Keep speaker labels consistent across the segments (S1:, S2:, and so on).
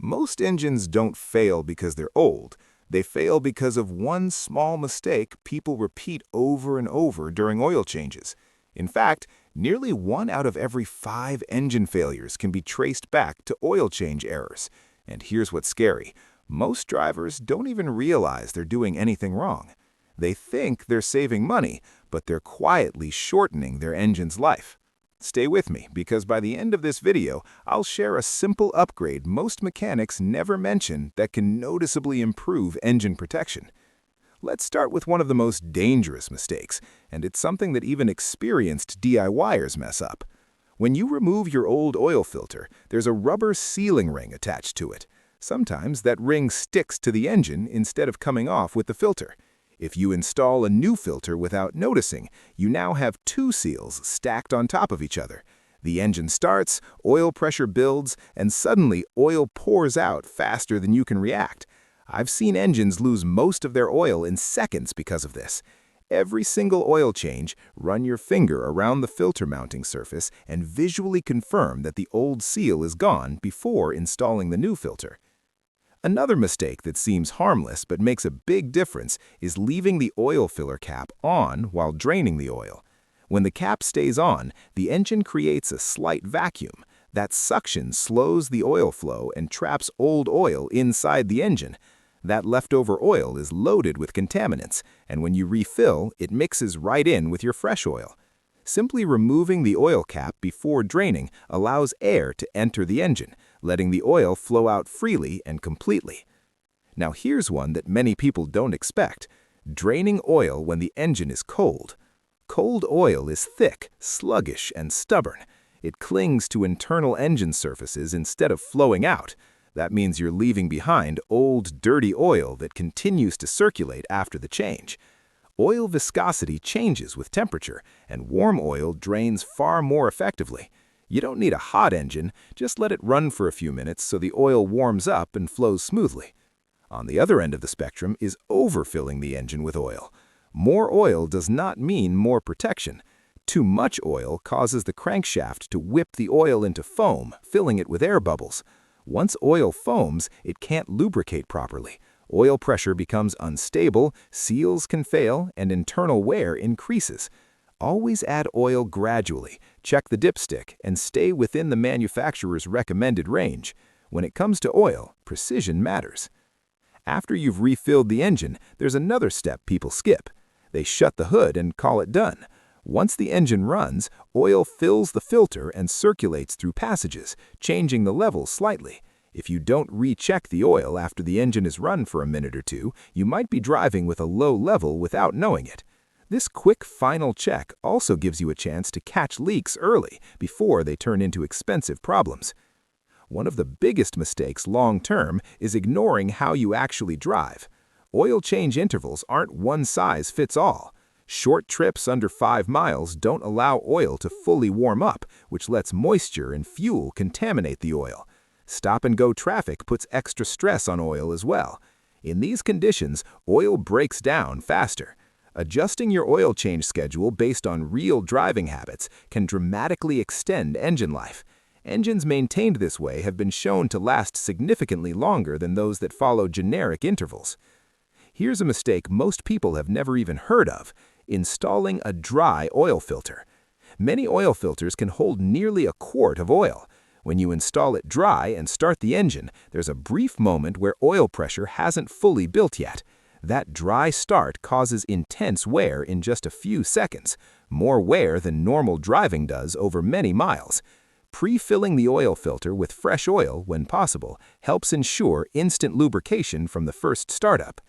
S1: Most engines don't fail because they're old. They fail because of one small mistake people repeat over and over during oil changes. In fact, nearly 1 out of every 5 engine failures can be traced back to oil change errors. And here's what's scary. Most drivers don't even realize they're doing anything wrong. They think they're saving money, but they're quietly shortening their engine's life. Stay with me, because by the end of this video, I'll share a simple upgrade most mechanics never mention that can noticeably improve engine protection. Let's start with one of the most dangerous mistakes, and it's something that even experienced DIYers mess up. When you remove your old oil filter, there's a rubber sealing ring attached to it. Sometimes that ring sticks to the engine instead of coming off with the filter. If you install a new filter without noticing, you now have 2 seals stacked on top of each other. The engine starts, oil pressure builds, and suddenly oil pours out faster than you can react. I've seen engines lose most of their oil in seconds because of this. Every single oil change, run your finger around the filter mounting surface and visually confirm that the old seal is gone before installing the new filter. Another mistake that seems harmless but makes a big difference is leaving the oil filler cap on while draining the oil. When the cap stays on, the engine creates a slight vacuum. That suction slows the oil flow and traps old oil inside the engine. That leftover oil is loaded with contaminants, and when you refill, it mixes right in with your fresh oil. Simply removing the oil cap before draining allows air to enter the engine, letting the oil flow out freely and completely. Now here's one that many people don't expect: draining oil when the engine is cold. Cold oil is thick, sluggish, and stubborn. It clings to internal engine surfaces instead of flowing out. That means you're leaving behind old, dirty oil that continues to circulate after the change. Oil viscosity changes with temperature, and warm oil drains far more effectively. You don't need a hot engine, just let it run for a few minutes so the oil warms up and flows smoothly. On the other end of the spectrum is overfilling the engine with oil. More oil does not mean more protection. Too much oil causes the crankshaft to whip the oil into foam, filling it with air bubbles. Once oil foams, it can't lubricate properly. Oil pressure becomes unstable, seals can fail, and internal wear increases. Always add oil gradually, check the dipstick, and stay within the manufacturer's recommended range. When it comes to oil, precision matters. After you've refilled the engine, there's another step people skip. They shut the hood and call it done. Once the engine runs, oil fills the filter and circulates through passages, changing the level slightly. If you don't recheck the oil after the engine is run for a minute or two, you might be driving with a low level without knowing it. This quick final check also gives you a chance to catch leaks early before they turn into expensive problems. One of the biggest mistakes long-term is ignoring how you actually drive. Oil change intervals aren't one size fits all. Short trips under 5 miles don't allow oil to fully warm up, which lets moisture and fuel contaminate the oil. Stop-and-go traffic puts extra stress on oil as well. In these conditions, oil breaks down faster. Adjusting your oil change schedule based on real driving habits can dramatically extend engine life. Engines maintained this way have been shown to last significantly longer than those that follow generic intervals. Here's a mistake most people have never even heard of: installing a dry oil filter. Many oil filters can hold nearly a quart of oil. When you install it dry and start the engine, there's a brief moment where oil pressure hasn't fully built yet. That dry start causes intense wear in just a few seconds, more wear than normal driving does over many miles. Pre-filling the oil filter with fresh oil, when possible, helps ensure instant lubrication from the first startup.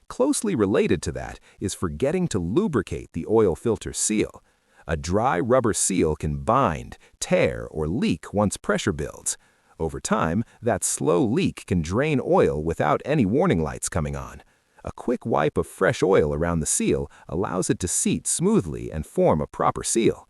S1: Closely related to that is forgetting to lubricate the oil filter seal. A dry rubber seal can bind, tear, or leak once pressure builds. Over time, that slow leak can drain oil without any warning lights coming on. A quick wipe of fresh oil around the seal allows it to seat smoothly and form a proper seal.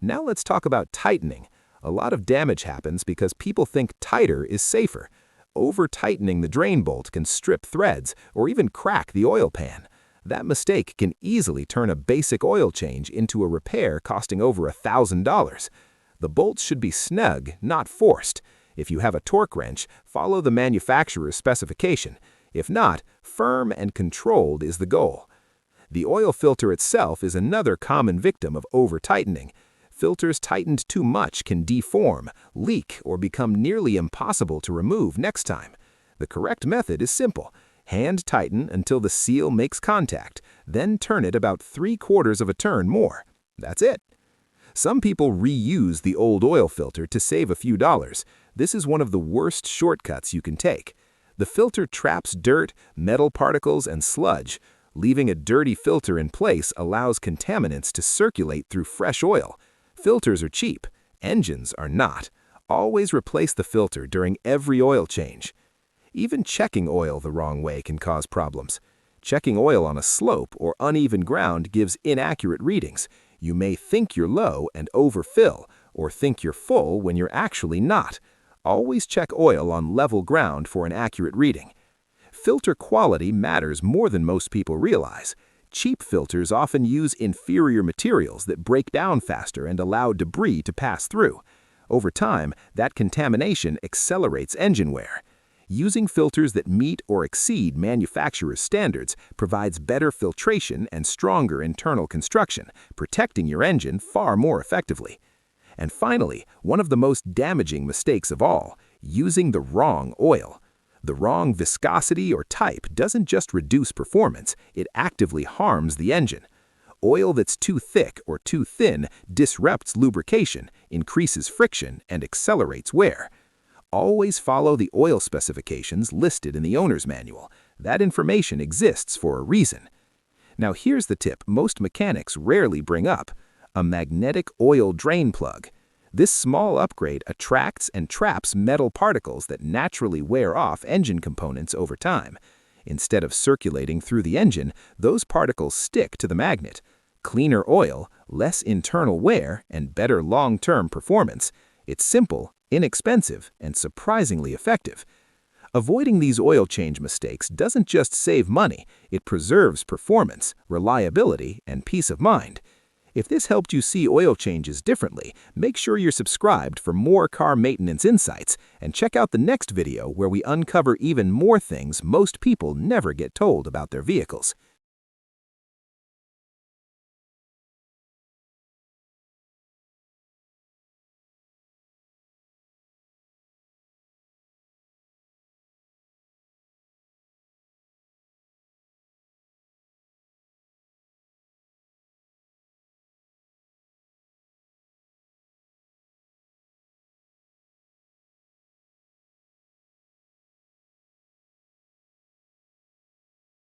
S1: Now let's talk about tightening. A lot of damage happens because people think tighter is safer. Over-tightening the drain bolt can strip threads or even crack the oil pan. That mistake can easily turn a basic oil change into a repair costing over $1,000. The bolts should be snug, not forced. If you have a torque wrench, follow the manufacturer's specification. If not, firm and controlled is the goal. The oil filter itself is another common victim of over-tightening. Filters tightened too much can deform, leak, or become nearly impossible to remove next time. The correct method is simple. Hand tighten until the seal makes contact, then turn it about 3/4 of a turn more. That's it. Some people reuse the old oil filter to save a few dollars. This is one of the worst shortcuts you can take. The filter traps dirt, metal particles, and sludge. Leaving a dirty filter in place allows contaminants to circulate through fresh oil. Filters are cheap. Engines are not. Always replace the filter during every oil change. Even checking oil the wrong way can cause problems. Checking oil on a slope or uneven ground gives inaccurate readings. You may think you're low and overfill, or think you're full when you're actually not. Always check oil on level ground for an accurate reading. Filter quality matters more than most people realize. Cheap filters often use inferior materials that break down faster and allow debris to pass through. Over time, that contamination accelerates engine wear. Using filters that meet or exceed manufacturer's standards provides better filtration and stronger internal construction, protecting your engine far more effectively. And finally, one of the most damaging mistakes of all, using the wrong oil. The wrong viscosity or type doesn't just reduce performance, it actively harms the engine. Oil that's too thick or too thin disrupts lubrication, increases friction, and accelerates wear. Always follow the oil specifications listed in the owner's manual. That information exists for a reason. Now here's the tip most mechanics rarely bring up: a magnetic oil drain plug. This small upgrade attracts and traps metal particles that naturally wear off engine components over time. Instead of circulating through the engine, those particles stick to the magnet. Cleaner oil, less internal wear, and better long-term performance. It's simple, inexpensive, and surprisingly effective. Avoiding these oil change mistakes doesn't just save money, it preserves performance, reliability, and peace of mind. If this helped you see oil changes differently, make sure you're subscribed for more car maintenance insights, and check out the next video where we uncover even more things most people never get told about their vehicles.